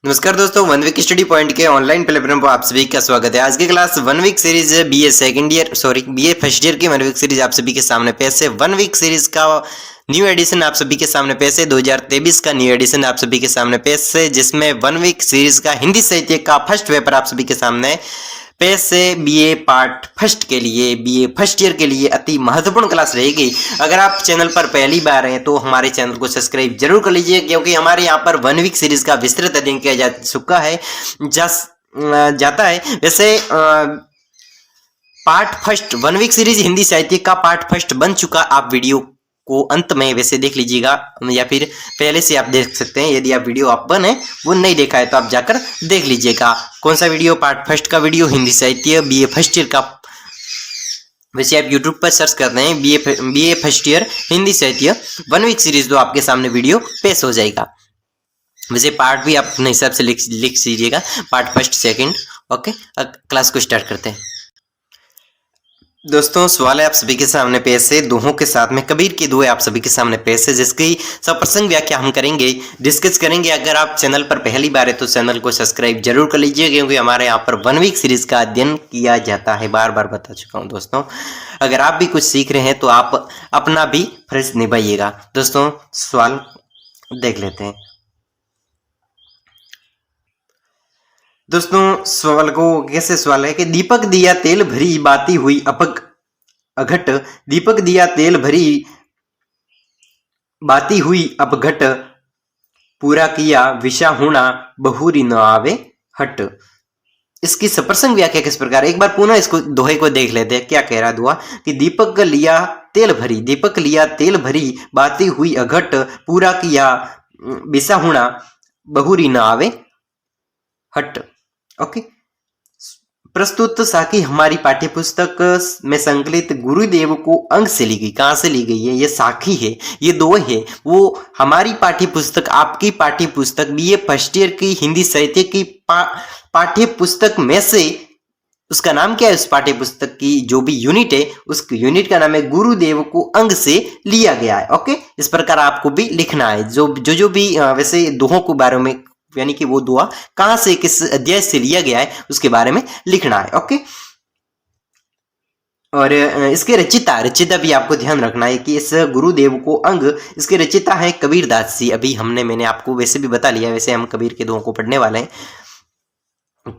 नमस्कार दोस्तों, one week study point के ऑनलाइन प्लेटफॉर्म पर आप सभी का स्वागत है। आज की class one week series BA first year की वन वीक सीरीज आप सभी के सामने पेश है। वन वीक सीरीज का न्यू एडिशन आप सभी के सामने पेश है। 2023 का न्यू एडिशन आप सभी के सामने पेश है, जिसमें वन वीक सीरीज का हिंदी साहित्य का फर्स्ट पेपर आप सभी के सामने पेश से बीए पार्ट फर्स्ट के लिए, बीए फर्स्ट ईयर के लिए अति महत्वपूर्ण क्लास रहेगी। अगर आप चैनल पर पहली बार हैं तो हमारे चैनल को सब्सक्राइब जरूर कर लीजिए, क्योंकि हमारे यहाँ पर वन वीक सीरीज का विस्तृत अध्ययन किया जा चुका है जाता है। वैसे part first one week series Hindi साहित्य का पार्ट फर्स्ट बन चुका, आप वीडियो को अंत में वैसे देख लीजिएगा, या फिर पहले से आप देख सकते हैं। यदि आप वीडियो अपन है वो नहीं देखा है तो आप जाकर देख लीजिएगा। कौन सा वीडियो? पार्ट फर्स्ट का वीडियो, हिंदी साहित्य बीए फर्स्ट ईयर का। वैसे आप यूट्यूब पर सर्च करते हैं बीए फर्स्ट ईयर हिंदी साहित्य वन वीक सीरीज, तो आपके सामने वीडियो पेश हो जाएगा। वैसे पार्ट भी आप अपने हिसाब से लिख लीजिएगा, part first second. Okay, class को स्टार्ट करते हैं। दोस्तों, सवाल है आप सभी के सामने पेश है। दोहों के साथ में कबीर के दोहे आप सभी के सामने पेश है, जिसकी सप्रसंग व्याख्या हम करेंगे, डिस्कस करेंगे। अगर आप चैनल पर पहली बार है तो चैनल को सब्सक्राइब जरूर कर लीजिए, क्योंकि हमारे यहाँ पर वन वीक सीरीज का अध्ययन किया जाता है। बार बार बता चुका हूँ दोस्तों। अगर आप भी कुछ सीख रहे हैं तो आप अपना भी फर्ज निभाइएगा। दोस्तों, सवाल देख लेते हैं। दोस्तों, सवाल को कैसे सवाल है कि दीपक दिया तेल भरी बाती हुई अपक अघट, दीपक दिया तेल भरी बाती हुई अपघट, पूरा किया विषा होना बहुरी न आवे हट। इसकी सप्रसंग व्याख्या किस प्रकार? एक बार पुनः इसको दोहे को देख लेते हैं। क्या कह रहा दुआ कि दीपक लिया तेल भरी बाती हुई अघट, पूरा किया विषा होना बहुरी न आवे हट। ओके, प्रस्तुत साखी हमारी पाठ्यपुस्तक में संकलित गुरुदेव को अंग से ली गई। कहां से ली गई है? ये साखी है, ये दोहे है, वो हमारी पाठ्यपुस्तक, आपकी पाठ्यपुस्तक बीए फर्स्ट ईयर की हिंदी साहित्य की पाठ्यपुस्तक में से, उसका नाम क्या है? उस पाठ्यपुस्तक की जो भी यूनिट है, उस यूनिट का नाम है गुरुदेव को अंग से लिया गया है। ओके, इस प्रकार आपको भी लिखना है। जो भी वैसे दोहों के बारे में, यानी कि वो दुआ कहां से, किस अध्याय से लिया गया है, उसके बारे में लिखना है। ओके, और इसके रचिता भी आपको ध्यान रखना है कि इस गुरुदेव को अंग, इसके रचिता है कबीर दास जी। अभी मैंने आपको वैसे भी बता लिया। वैसे हम कबीर के दोहों को पढ़ने वाले हैं।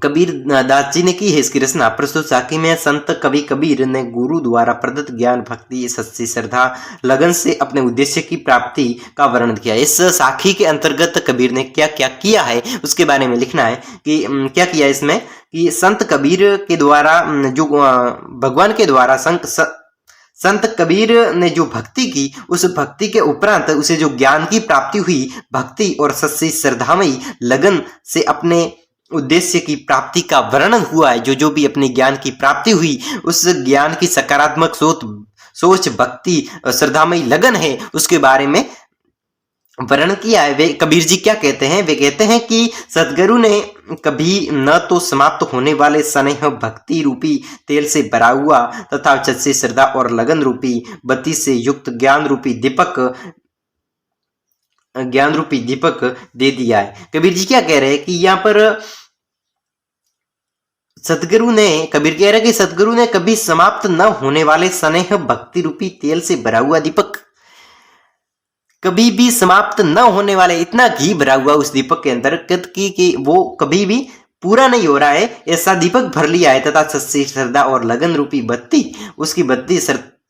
कबीर दास जी ने की है इसकी रचना। प्रस्तुत साखी में संत कवि कबीर ने गुरु द्वारा प्रदत्त ज्ञान, भक्ति, सच्ची श्रद्धा, लगन से अपने उद्देश्य की प्राप्ति का वर्णन किया। इस साखी के अंतर्गत कबीर ने क्या क्या किया है उसके बारे में लिखना है कि क्या किया इसमें, कि संत कबीर के द्वारा, जो भगवान के द्वारा संत कबीर ने जो भक्ति की, उस भक्ति के उपरांत उसे जो ज्ञान की प्राप्ति हुई, भक्ति और सच्ची श्रद्धामयी लगन से अपने उद्देश्य की प्राप्ति का वर्णन हुआ है। जो भी अपने ज्ञान की प्राप्ति हुई, उस ज्ञान की सकारात्मक सोच, भक्ति, श्रद्धामयी लगन है, उसके बारे में वर्णन किया है। वे कबीर जी क्या कहते हैं? वे कहते हैं कि सदगुरु ने कभी न तो समाप्त होने वाले स्नेह भक्ति रूपी तेल से भरा हुआ तथा सच्ची श्रद्धा और लगन रूपी बत्ती से युक्त ज्ञान रूपी दीपक दे दिया है। कबीर जी क्या कह रहे हैं कि यहाँ पर कबीर कह रहे हैं कि सदगुरु ने कभी समाप्त न होने वाले स्नेह भक्ति रूपी तेल से भरा हुआ दीपक, कभी भी समाप्त न होने वाले, इतना घी भरा हुआ उस दीपक के अंतर्गत कि वो कभी भी पूरा नहीं हो रहा है, ऐसा दीपक भर लिया है। तथा सच्ची श्रद्धा और लगन रूपी बत्ती, उसकी बत्ती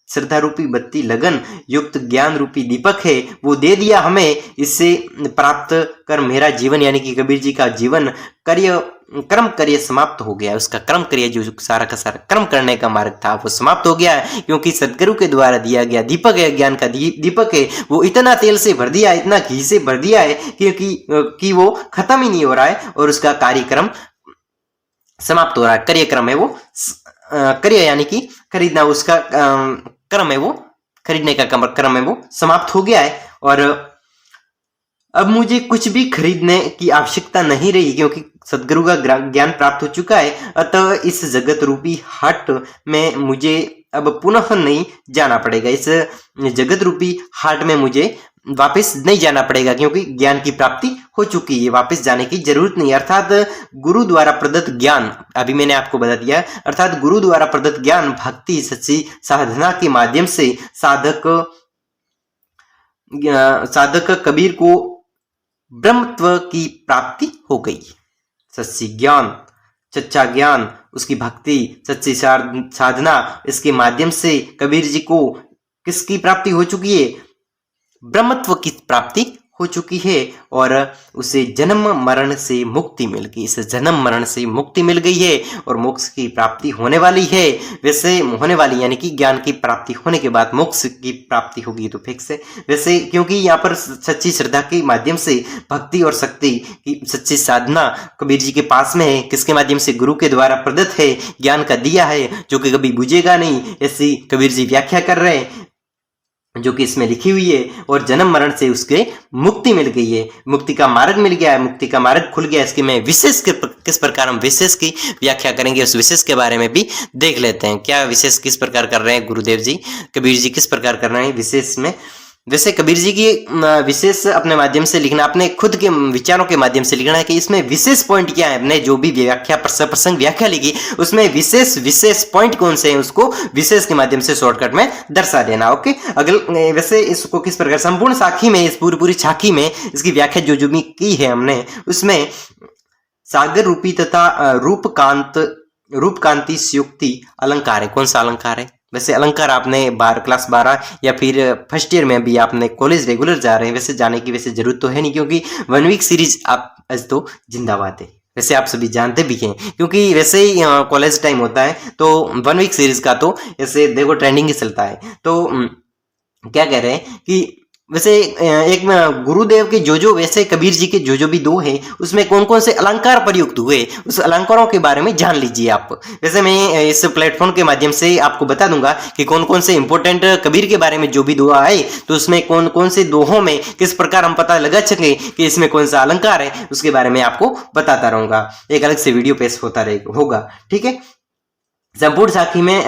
श्रद्धा रूपी बत्ती लगन युक्त ज्ञान रूपी दीपक है, वो दे दिया हमें। इससे प्राप्त कर मेरा जीवन, यानी कि कबीर जी का जीवन कर्म कार्य समाप्त हो गया। उसका कर्म कार्य, जो सारा का सारा कर्म करने का मार्ग था, वो समाप्त हो गया है, क्योंकि सदगुरु के द्वारा दिया गया दीपक है, ज्ञान का दीपक है, वो इतना तेल से भर दिया है, इतना घी से भर दिया है कि वो खत्म ही नहीं हो रहा है, और उसका कार्यक्रम समाप्त हो रहा है। कार्यक्रम है वो, कार्य यानी कि खरीदना, उसका क्रम है वो, खरीदने का क्रम है वो समाप्त हो गया है। और अब मुझे कुछ भी खरीदने की आवश्यकता नहीं रही, क्योंकि सदगुरु का ज्ञान प्राप्त हो चुका है। अतः इस जगत रूपी हाट में मुझे अब पुनः नहीं जाना पड़ेगा। इस जगत रूपी हाट में मुझे वापस नहीं जाना पड़ेगा, क्योंकि ज्ञान की प्राप्ति हो चुकी है, वापस जाने की जरूरत नहीं। अर्थात गुरु द्वारा प्रदत्त ज्ञान, अभी मैंने आपको बता दिया, अर्थात गुरु द्वारा प्रदत्त ज्ञान भक्ति सच्ची साधना के माध्यम से साधक कबीर को ब्रह्मत्व की प्राप्ति हो गई। सच्ची ज्ञान, सच्चा ज्ञान, उसकी भक्ति, सच्ची साधना, इसके माध्यम से कबीर जी को किसकी प्राप्ति हो चुकी है? ब्रह्मत्व की प्राप्ति हो चुकी है और उसे जन्म मरण से मुक्ति मिल गई। इसे जन्म मरण से मुक्ति मिल गई है और मोक्ष की प्राप्ति होने वाली है। वैसे होने वाली यानी कि ज्ञान की प्राप्ति होने के बाद मोक्ष की प्राप्ति होगी तो फिक्स है। वैसे क्योंकि यहाँ पर सच्ची श्रद्धा के माध्यम से भक्ति और शक्ति की सच्ची साधना कबीर जी के पास में है। किसके माध्यम से? गुरु के द्वारा प्रदत्त है, ज्ञान का दिया है जो कि कभी बुझेगा नहीं, ऐसी कबीर जी व्याख्या कर रहे हैं जो कि इसमें लिखी हुई है। और जन्म मरण से उसके मुक्ति मिल गई है, मुक्ति का मार्ग मिल गया है, मुक्ति का मार्ग खुल गया। इसकी मैं विशेष किस प्रकार हम विशेष की व्याख्या करेंगे, उस विशेष के बारे में भी देख लेते हैं। क्या विशेष किस प्रकार कर रहे हैं गुरुदेव जी, कबीर जी किस प्रकार कर रहे हैं विशेष में। वैसे कबीर जी की विशेष अपने माध्यम से लिखना, अपने खुद के विचारों के माध्यम से लिखना है कि इसमें विशेष पॉइंट क्या है। अपने जो भी व्याख्या प्रसंग व्याख्या लिखी उसमें विशेष पॉइंट कौन से हैं, उसको विशेष के माध्यम से शॉर्टकट में दर्शा देना। ओके, अगले वैसे इसको किस प्रकार संपूर्ण साखी में, इस पूरी छाखी में इसकी व्याख्या जो भी की है हमने, उसमें सागर रूपी तथा रूपकांति स्युक्ति अलंकार है। कौन सा अलंकार है? वैसे अलंकार आपने क्लास 12 या फिर फर्स्ट ईयर में भी आपने कॉलेज रेगुलर जा रहे हैं, वैसे जाने की वैसे जरूरत तो है नहीं क्योंकि 1 वीक सीरीज आप आज तो जिंदाबाद है। वैसे आप सभी जानते भी हैं क्योंकि वैसे ही कॉलेज टाइम होता है तो 1 वीक सीरीज का तो ऐसे देखो ट्रेंडिंग ही चलता है। तो क्या कह रहे हैं कि वैसे एक गुरुदेव के जो वैसे कबीर जी के जो भी दो है उसमें कौन कौन से अलंकार प्रयुक्त हुए, उस अलंकारों के बारे में जान लीजिए आप। वैसे मैं इस प्लेटफॉर्म के माध्यम से आपको बता दूंगा कि कौन कौन से इंपॉर्टेंट कबीर के बारे में जो भी दोहा आए तो उसमें कौन कौन से दोहों में किस प्रकार हम पता लगा सके कि इसमें कौन सा अलंकार है, उसके बारे में आपको बताता रहूंगा। एक अलग से वीडियो पेश होता होगा, ठीक है। संपूर्ण साखी में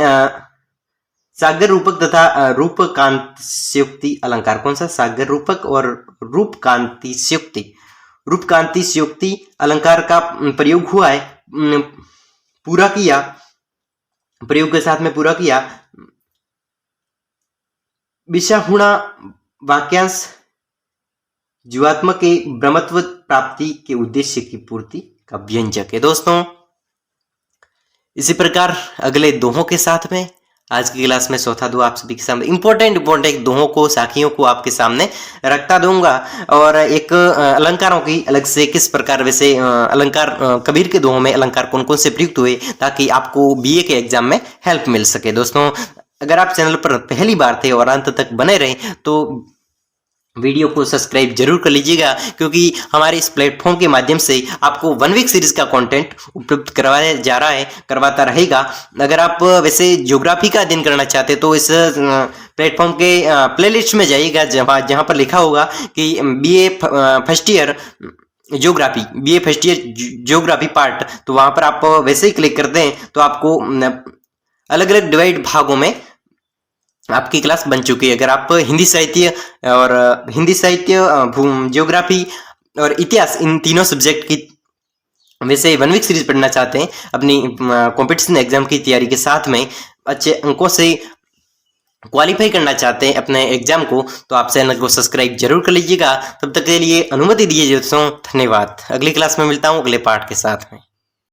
सागर रूपक तथा रूपकांतिस्युक्ति अलंकार, कौन सा? सागर रूपक और रूपकांतिस्युक्ति। रूपकांतिस्युक्ति अलंकार का प्रयोग हुआ है, पूरा किया, प्रयोग के साथ में पूरा किया। विषाहुणा वाक्यांश जीवात्मा के ब्रह्मत्व प्राप्ति के उद्देश्य की पूर्ति का व्यंजक है। दोस्तों इसी प्रकार अगले दोहों के साथ में आज की क्लास में चौथा दोहा आप सभी के सामने इंपॉर्टेंट दोहों को, साखियों को आपके सामने रखता दूंगा और एक अलंकारों की अलग से किस प्रकार, वैसे अलंकार कबीर के दोहों में अलंकार कौन कौन से प्रयुक्त हुए ताकि आपको बीए के एग्जाम में हेल्प मिल सके। दोस्तों अगर आप चैनल पर पहली बार थे और अंत तक बने रहे तो वीडियो को सब्सक्राइब जरूर कर लीजिएगा क्योंकि हमारे इस प्लेटफॉर्म के माध्यम से आपको 1 वीक सीरीज का कंटेंट उपलब्ध करवाया जा रहा है, करवाता रहेगा। अगर आप वैसे ज्योग्राफी का अध्ययन करना चाहते तो इस प्लेटफॉर्म के प्लेलिस्ट में जाइएगा जहां पर लिखा होगा कि BA first year geography, BA first year geography part, तो वहां पर आप वैसे ही क्लिक करते हैं तो आपको अलग अलग डिवाइड भागों में आपकी क्लास बन चुकी है। अगर आप हिंदी साहित्य, ज्योग्राफी और इतिहास, इन तीनों सब्जेक्ट की वैसे 1 वीक सीरीज पढ़ना चाहते हैं अपनी कंपटीशन एग्जाम की तैयारी के साथ में, अच्छे अंकों से क्वालिफाई करना चाहते हैं अपने एग्जाम को, तो आप चैनल को सब्सक्राइब जरूर कर लीजिएगा। तब तक के लिए अनुमति दीजिए दोस्तों, धन्यवाद। अगली क्लास में मिलता हूँ अगले पार्ट के साथ में।